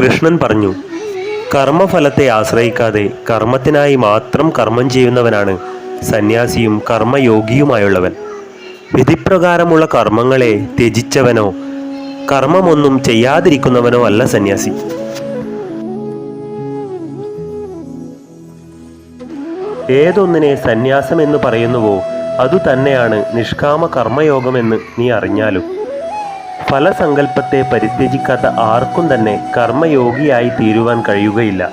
കൃഷ്ണൻ പറഞ്ഞു, കർമ്മഫലത്തെ ആശ്രയിക്കാതെ കർമ്മത്തിനായി മാത്രം കർമ്മം ചെയ്യുന്നവനാണ് സന്യാസിയും കർമ്മയോഗിയുമായുള്ളവൻ. വിധിപ്രകാരമുള്ള കർമ്മങ്ങളെ ത്യജിച്ചവനോ കർമ്മമൊന്നും ചെയ്യാതിരിക്കുന്നവനോ അല്ല സന്യാസി. ഏതൊന്നിനെ സന്യാസം എന്ന് പറയുന്നുവോ അതുതന്നെയാണ് നിഷ്കാമ കർമ്മയോഗമെന്ന് നീ അറിഞ്ഞാലും ഫലസങ്കല്പത്തെ പരിത്യജിക്കാത്ത ആർക്കും തന്നെ കർമ്മയോഗിയായി തീരുവാൻ കഴിയുകയില്ല.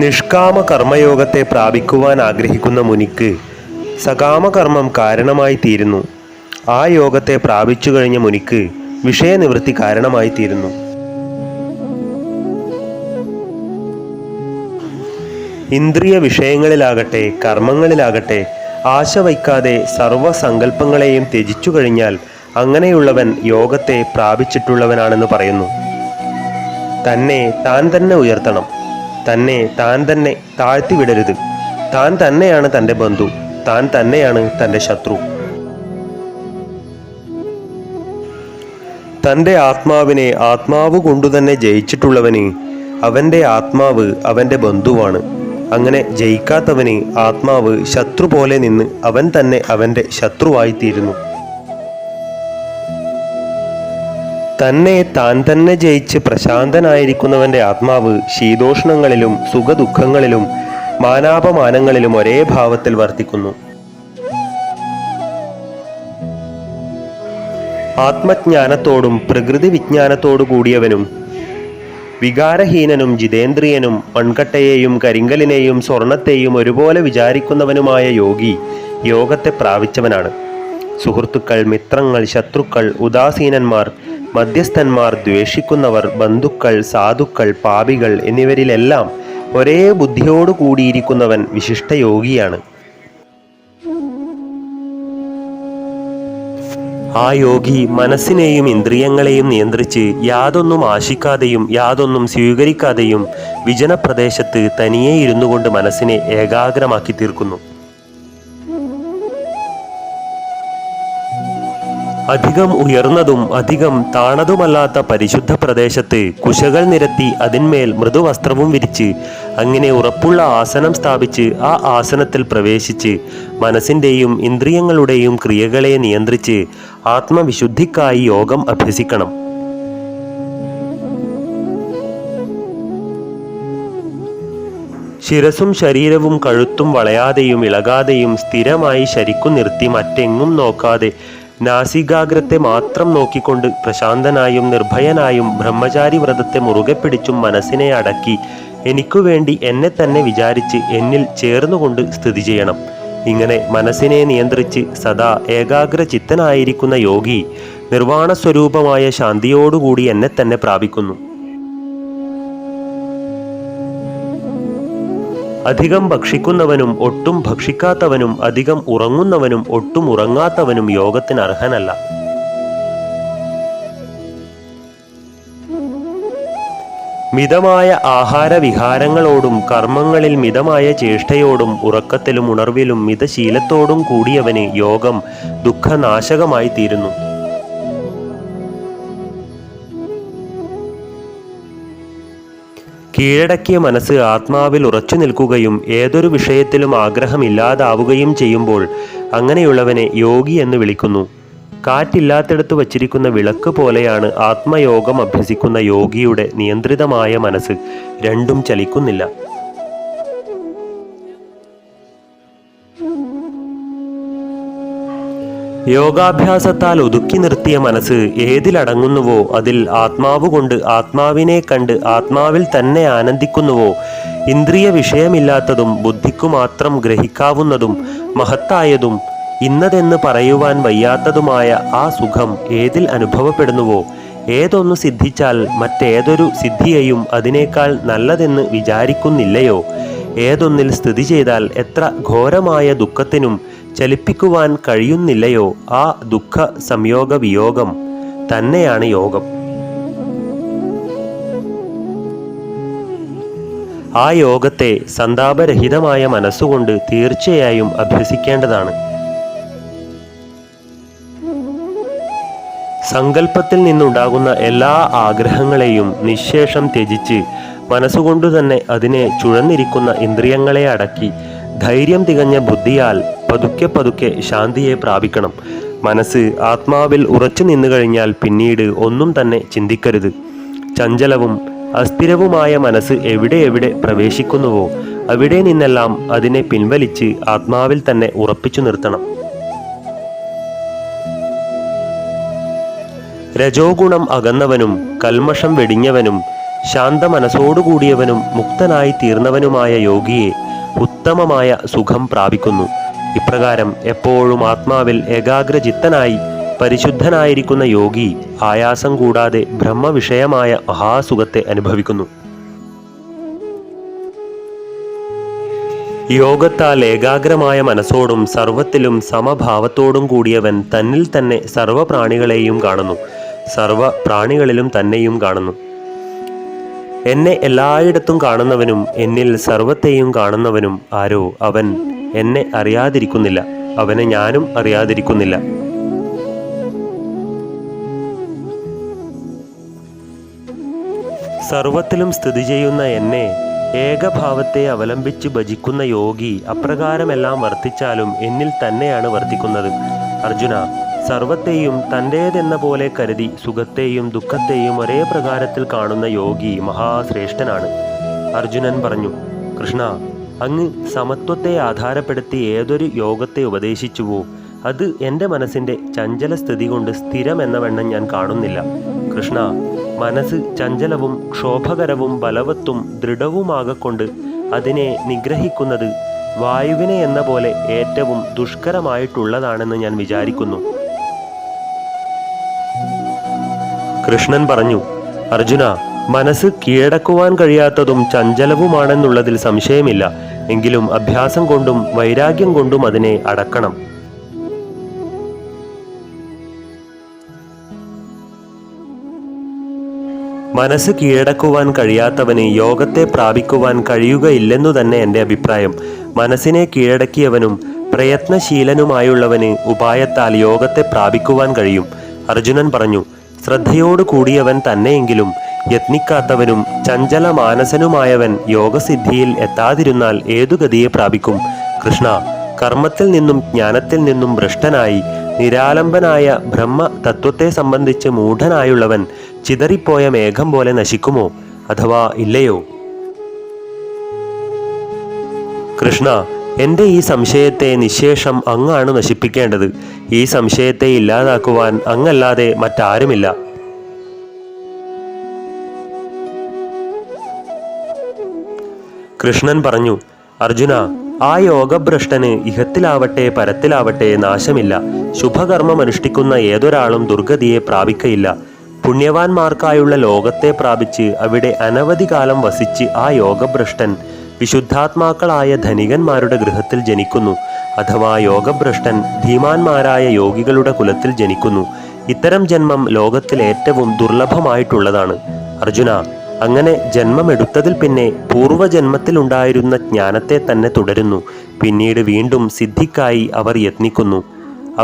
നിഷ്കാമ കർമ്മയോഗത്തെ പ്രാപിക്കുവാൻ ആഗ്രഹിക്കുന്ന മുനിക്ക് സകാമകർമ്മം കാരണമായി തീരുന്നു. ആ യോഗത്തെ പ്രാപിച്ചു കഴിഞ്ഞ മുനിക്ക് വിഷയനിവൃത്തി കാരണമായി തീരുന്നു. ഇന്ദ്രിയ വിഷയങ്ങളിലാകട്ടെ കർമ്മങ്ങളിലാകട്ടെ ആശ വയ്ക്കാതെ സർവസങ്കല്പങ്ങളെയും ത്യജിച്ചു കഴിഞ്ഞാൽ അങ്ങനെയുള്ളവൻ യോഗത്തെ പ്രാപിച്ചിട്ടുള്ളവനാണെന്ന് പറയുന്നു. തന്നെ താൻ തന്നെ ഉയർത്തണം. തന്നെ താൻ തന്നെ താഴ്ത്തിവിടരുത്. താൻ തന്നെയാണ് തൻ്റെ ബന്ധു. താൻ തന്നെയാണ് തൻ്റെ ശത്രു. തൻ്റെ ആത്മാവിനെ ആത്മാവ് കൊണ്ടുതന്നെ ജയിച്ചിട്ടുള്ളവന് അവൻ്റെ ആത്മാവ് അവൻ്റെ ബന്ധുവാണ്. അങ്ങനെ ജയിക്കാത്തവന് ആത്മാവ് ശത്രു പോലെ നിന്ന് അവൻ തന്നെ അവൻ്റെ ശത്രുവായിത്തീരുന്നു. തന്നെ താൻ തന്നെ ജയിച്ച് പ്രശാന്തനായിരിക്കുന്നവൻ്റെ ആത്മാവ് ശീതോഷ്ണങ്ങളിലും സുഖദുഃഖങ്ങളിലും മാനാപമാനങ്ങളിലും ഒരേ ഭാവത്തിൽ വർത്തിക്കുന്നു. ആത്മജ്ഞാനത്തോടും പ്രകൃതി വിജ്ഞാനത്തോടു കൂടിയവനും വികാരഹീനനും ജിതേന്ദ്രിയനും മൺകട്ടയെയും കരിങ്കലിനെയും സ്വർണത്തെയും ഒരുപോലെ വിചാരിക്കുന്നവനുമായ യോഗി യോഗത്തെ പ്രാപിച്ചവനാണ്. സുഹൃത്തുക്കൾ, മിത്രങ്ങൾ, ശത്രുക്കൾ, ഉദാസീനന്മാർ, മധ്യസ്ഥന്മാർ, ദ്വേഷിക്കുന്നവർ, ബന്ധുക്കൾ, സാധുക്കൾ, പാപികൾ എന്നിവരിലെല്ലാം ഒരേ ബുദ്ധിയോടു കൂടിയിരിക്കുന്നവൻ വിശിഷ്ടയോഗിയാണ്. ആ യോഗി മനസ്സിനെയും ഇന്ദ്രിയങ്ങളെയും നിയന്ത്രിച്ച് യാതൊന്നും ആശിക്കാതെയും യാതൊന്നും സ്വീകരിക്കാതെയും വിജനപ്രദേശത്ത് തനിയെ ഇരുന്നു കൊണ്ട് മനസ്സിനെ ഏകാഗ്രമാക്കി തീർക്കുന്നു. അധികം ഉയർന്നതും അധികം താണതുമല്ലാത്ത പരിശുദ്ധ പ്രദേശത്ത് കുശകൾ നിരത്തി അതിന്മേൽ മൃദുവസ്ത്രവും വിരിച്ച് അങ്ങനെ ഉറപ്പുള്ള ആസനം സ്ഥാപിച്ച് ആ ആസനത്തിൽ പ്രവേശിച്ച് മനസ്സിൻ്റെയും ഇന്ദ്രിയങ്ങളുടെയും ക്രിയകളെ നിയന്ത്രിച്ച് ആത്മവിശുദ്ധിക്കായി യോഗം അഭ്യസിക്കണം. ശിരസും ശരീരവും കഴുത്തും വളയാതെയും ഇളകാതെയും സ്ഥിരമായി ശരിക്കു നിർത്തി മറ്റെങ്ങും നോക്കാതെ നാസികാഗ്രത്തെ മാത്രം നോക്കിക്കൊണ്ട് പ്രശാന്തനായും നിർഭയനായും ബ്രഹ്മചാരി വ്രതത്തെ മുറുകെ പിടിച്ചും മനസ്സിനെ അടക്കി എനിക്കു വേണ്ടി എന്നെ തന്നെ വിചാരിച്ച് എന്നിൽ ചേർന്നുകൊണ്ട് സ്ഥിതി ചെയ്യണം. ഇങ്ങനെ മനസ്സിനെ നിയന്ത്രിച്ച് സദാ ഏകാഗ്ര ചിത്തനായിരിക്കുന്ന യോഗി നിർവാണ സ്വരൂപമായ ശാന്തിയോടുകൂടി എന്നെ തന്നെ പ്രാപിക്കുന്നു. അധികം ഭക്ഷിക്കുന്നവനും ഒട്ടും ഭക്ഷിക്കാത്തവനും അധികം ഉറങ്ങുന്നവനും ഒട്ടും ഉറങ്ങാത്തവനും യോഗത്തിന് അർഹനല്ല. മിതമായ ആഹാരവിഹാരങ്ങളോടും കർമ്മങ്ങളിൽ മിതമായ ചേഷ്ടയോടും ഉറക്കത്തിലും ഉണർവിലും മിതശീലത്തോടും കൂടിയവന് യോഗം ദുഃഖനാശകമായി തീരുന്നു. കീഴടക്കിയ മനസ്സ് ആത്മാവിൽ ഉറച്ചു നിൽക്കുകയും ഏതൊരു വിഷയത്തിലും ആഗ്രഹമില്ലാതാവുകയും ചെയ്യുമ്പോൾ അങ്ങനെയുള്ളവനെ യോഗി എന്ന് വിളിക്കുന്നു. കാറ്റില്ലാത്തിടത്ത് വച്ചിരിക്കുന്ന വിളക്ക് പോലെയാണ് ആത്മയോഗം അഭ്യസിക്കുന്ന യോഗിയുടെ നിയന്ത്രിതമായ മനസ്സ്. രണ്ടും ചലിക്കുന്നില്ല. യോഗാഭ്യാസത്താൽ ഒതുക്കി നിർത്തിയ മനസ്സ് ഏതിലടങ്ങുന്നുവോ അതിൽ ആത്മാവുകൊണ്ട് ആത്മാവിനെ കണ്ട് ആത്മാവിൽ തന്നെ ആനന്ദിക്കുന്നുവോ ഇന്ദ്രിയ വിഷയമില്ലാത്തതും ബുദ്ധിക്കു മാത്രം ഗ്രഹിക്കാവുന്നതും മഹത്തായതും ഇന്നതെന്ന് പറയുവാൻ വയ്യാത്തതുമായ ആ സുഖം ഏതിൽ അനുഭവപ്പെടുന്നുവോ, ഏതൊന്നു സിദ്ധിച്ചാൽ മറ്റേതൊരു സിദ്ധിയെയും അതിനേക്കാൾ നല്ലതെന്ന് വിചാരിക്കുന്നില്ലയോ, ഏതൊന്നിൽ സ്ഥിതി ചെയ്താൽ എത്ര ഘോരമായ ദുഃഖത്തിനും ചലിപ്പിക്കുവാൻ കഴിയുന്നില്ലയോ, ആ ദുഃഖ സംയോഗ വിയോഗം തന്നെയാണ് യോഗം. ആ യോഗത്തെ സന്താപരഹിതമായ മനസ്സുകൊണ്ട് തീർച്ചയായും അഭ്യസിക്കേണ്ടതാണ്. സങ്കല്പത്തിൽ നിന്നുണ്ടാകുന്ന എല്ലാ ആഗ്രഹങ്ങളെയും നിശ്ശേഷം ത്യജിച്ച് മനസ്സുകൊണ്ടു തന്നെ അതിനെ ചുഴന്നിരിക്കുന്ന ഇന്ദ്രിയങ്ങളെ അടക്കി ധൈര്യം തികഞ്ഞ ബുദ്ധിയാൽ പതുക്കെ പതുക്കെ ശാന്തിയെ പ്രാപിക്കണം. മനസ്സ് ആത്മാവിൽ ഉറച്ചു നിന്നു കഴിഞ്ഞാൽ പിന്നീട് ഒന്നും തന്നെ ചിന്തിക്കരുത്. ചഞ്ചലവും അസ്ഥിരവുമായ മനസ്സ് എവിടെ എവിടെ പ്രവേശിക്കുന്നുവോ അവിടെ നിന്നെല്ലാം അതിനെ പിൻവലിച്ച് ആത്മാവിൽ തന്നെ ഉറപ്പിച്ചു നിർത്തണം. രജോ ഗുണം അകന്നവനും കൽമഷം വെടിഞ്ഞവനും ശാന്ത മനസ്സോടുകൂടിയവനും മുക്തനായി തീർന്നവനുമായ യോഗിയെ ഉത്തമമായ സുഖം പ്രാപിക്കുന്നു. ഇപ്രകാരം എപ്പോഴും ആത്മാവിൽ ഏകാഗ്രചിത്തനായി പരിശുദ്ധനായിരിക്കുന്ന യോഗി ആയാസം കൂടാതെ ബ്രഹ്മവിഷയമായ മഹാസുഖത്തെ അനുഭവിക്കുന്നു. യോഗത്താൽ ഏകാഗ്രമായ മനസ്സോടും സർവത്തിലും സമഭാവത്തോടും കൂടിയവൻ തന്നിൽ തന്നെ സർവപ്രാണികളെയും കാണുന്നു, സർവപ്രാണികളിലും തന്നെയും കാണുന്നു. എന്നെ എല്ലായിടത്തും കാണുന്നവനും എന്നിൽ സർവത്തെയും കാണുന്നവനും ആരോ അവൻ എന്നെ അറിയാതിരിക്കുന്നില്ല, അവനെ ഞാനും അറിയാതിരിക്കുന്നില്ല. സർവത്തിലും സ്ഥിതി ചെയ്യുന്ന എന്നെ ഏകഭാവത്തെ അവലംബിച്ച് ഭജിക്കുന്ന യോഗി അപ്രകാരമെല്ലാം വർത്തിച്ചാലും എന്നിൽ തന്നെയാണ് വർത്തിക്കുന്നത്. അർജുന, സർവത്തെയും തൻ്റേതെന്ന പോലെ കരുതി സുഖത്തെയും ദുഃഖത്തെയും ഒരേ പ്രകാരത്തിൽ കാണുന്ന യോഗി മഹാശ്രേഷ്ഠനാണ്. അർജുനൻ പറഞ്ഞു, കൃഷ്ണ, അങ്ങ് സമത്വത്തെ ആധാരപ്പെടുത്തി ഏതൊരു യോഗത്തെ ഉപദേശിച്ചുവോ അത് എൻ്റെ മനസ്സിൻ്റെ ചഞ്ചല സ്ഥിതി കൊണ്ട് സ്ഥിരമെന്ന വണ്ണം ഞാൻ കാണുന്നില്ല. കൃഷ്ണ, മനസ്സ് ചഞ്ചലവും ക്ഷോഭകരവും ബലവത്തും ദൃഢവുമാകൊണ്ട് അതിനെ നിഗ്രഹിക്കുന്നത് വായുവിനെ എന്ന പോലെ ഏറ്റവും ദുഷ്കരമായിട്ടുള്ളതാണെന്ന് ഞാൻ വിചാരിക്കുന്നു. കൃഷ്ണൻ പറഞ്ഞു, അർജുന, മനസ്സ് കീഴടക്കുവാൻ കഴിയാത്തതും ചഞ്ചലവുമാണെന്നുള്ളതിൽ സംശയമില്ല. എങ്കിലും അഭ്യാസം കൊണ്ടും വൈരാഗ്യം കൊണ്ടും അതിനെ അടക്കണം. മനസ്സ് കീഴടക്കുവാൻ കഴിയാത്തവന് യോഗത്തെ പ്രാപിക്കുവാൻ കഴിയുകയില്ലെന്നു തന്നെ എൻ്റെ അഭിപ്രായം. മനസ്സിനെ കീഴടക്കിയവനും പ്രയത്നശീലനുമായുള്ളവന് ഉപായത്താൽ യോഗത്തെ പ്രാപിക്കുവാൻ കഴിയും. അർജുനൻ പറഞ്ഞു, ശ്രദ്ധയോടു കൂടിയവൻ തന്നെയെങ്കിലും യത്നിക്കാത്തവനും ചഞ്ചല മാനസനുമായവൻ യോഗസിദ്ധിയിൽ എത്താതിരുന്നാൽ ഏതു ഗതിയെ പ്രാപിക്കും? കൃഷ്ണ, കർമ്മത്തിൽ നിന്നും ജ്ഞാനത്തിൽ നിന്നും ഭ്രഷ്ടനായി നിരാലംബനായ ബ്രഹ്മ തത്വത്തെ സംബന്ധിച്ച് മൂഢനായുള്ളവൻ ചിതറിപ്പോയ മേഘം പോലെ നശിക്കുമോ അഥവാ ഇല്ലയോ? കൃഷ്ണ, എൻ്റെ ഈ സംശയത്തെ നിശേഷം അങ്ങാണ് നശിപ്പിക്കേണ്ടത്. ഈ സംശയത്തെ ഇല്ലാതാക്കുവാൻ അങ്ങല്ലാതെ മറ്റാരുമില്ല. കൃഷ്ണൻ പറഞ്ഞു, അർജുന, ആ യോഗഭ്രഷ്ടന് ഇഹത്തിലാവട്ടെ പരത്തിലാവട്ടെ നാശമില്ല. ശുഭകർമ്മം അനുഷ്ഠിക്കുന്ന ഏതൊരാളും ദുർഗതിയെ പ്രാപിക്കയില്ല. പുണ്യവാന്മാർക്കായുള്ള ലോകത്തെ പ്രാപിച്ച് അവിടെ അനവധി കാലം വസിച്ച് ആ യോഗഭ്രഷ്ടൻ വിശുദ്ധാത്മാക്കളായ ധനികന്മാരുടെ ഗൃഹത്തിൽ ജനിക്കുന്നു. അഥവാ യോഗഭ്രഷ്ടൻ ധീമാന്മാരായ യോഗികളുടെ കുലത്തിൽ ജനിക്കുന്നു. ഇത്തരം ജന്മം ലോകത്തിൽ ഏറ്റവും ദുർലഭമായിട്ടുള്ളതാണ്. അർജുന, അങ്ങനെ ജന്മമെടുത്തതിൽ പിന്നെ പൂർവ്വജന്മത്തിലുണ്ടായിരുന്ന ജ്ഞാനത്തെ തന്നെ തുടരുന്നു. പിന്നീട് വീണ്ടും സിദ്ധിക്കായി അവർ യത്നിക്കുന്നു.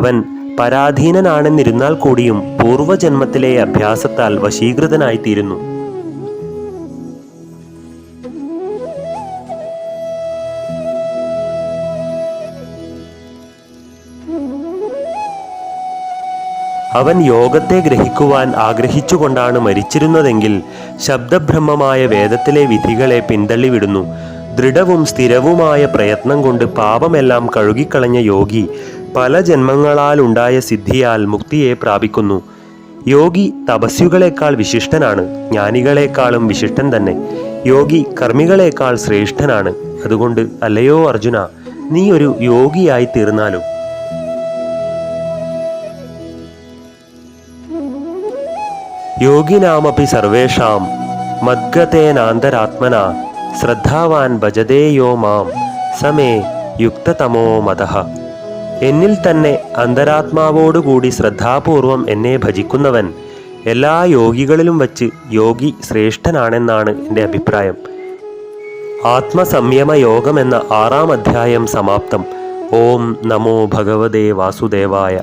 അവൻ പരാധീനനാണെന്നിരുന്നാൽ കൂടിയും പൂർവ്വജന്മത്തിലെ അഭ്യാസത്താൽ വശീകൃതനായിത്തീരുന്നു. അവൻ യോഗത്തെ ഗ്രഹിക്കുവാൻ ആഗ്രഹിച്ചുകൊണ്ടാണ് മരിച്ചിരുന്നതെങ്കിൽ ശബ്ദബ്രഹ്മമായ വേദത്തിലെ വിധികളെ പിന്തള്ളിവിടുന്നു. ദൃഢവും സ്ഥിരവുമായ പ്രയത്നം കൊണ്ട് പാപമെല്ലാം കഴുകിക്കളഞ്ഞ യോഗി പല ജന്മങ്ങളാലുണ്ടായ സിദ്ധിയാൽ മുക്തിയെ പ്രാപിക്കുന്നു. യോഗി തപസ്വികളെക്കാൾ വിശിഷ്ടനാണ്, ജ്ഞാനികളെക്കാളും വിശിഷ്ടൻ തന്നെ. യോഗി കർമ്മികളെക്കാൾ ശ്രേഷ്ഠനാണ്. അതുകൊണ്ട് അല്ലയോ അർജുന, നീ ഒരു യോഗിയായി തീർന്നാലും. യോഗിനാമപി സർവേഷാം മദ്ഗതേനാന്തരാത്മന ശ്രദ്ധാവാൻ ഭജതേയോ മാം സമേ യുക്തതമോ മതഃ. എന്നിൽ തന്നെ അന്തരാത്മാവോടുകൂടി ശ്രദ്ധാപൂർവം എന്നെ ഭജിക്കുന്നവൻ എല്ലാ യോഗികളിലും വച്ച് യോഗി ശ്രേഷ്ഠനാണെന്നാണ് എൻ്റെ അഭിപ്രായം. ആത്മസംയമ യോഗം എന്ന 6-ാം അധ്യായം സമാപ്തം. ഓം നമോ ഭഗവതേ വാസുദേവായ.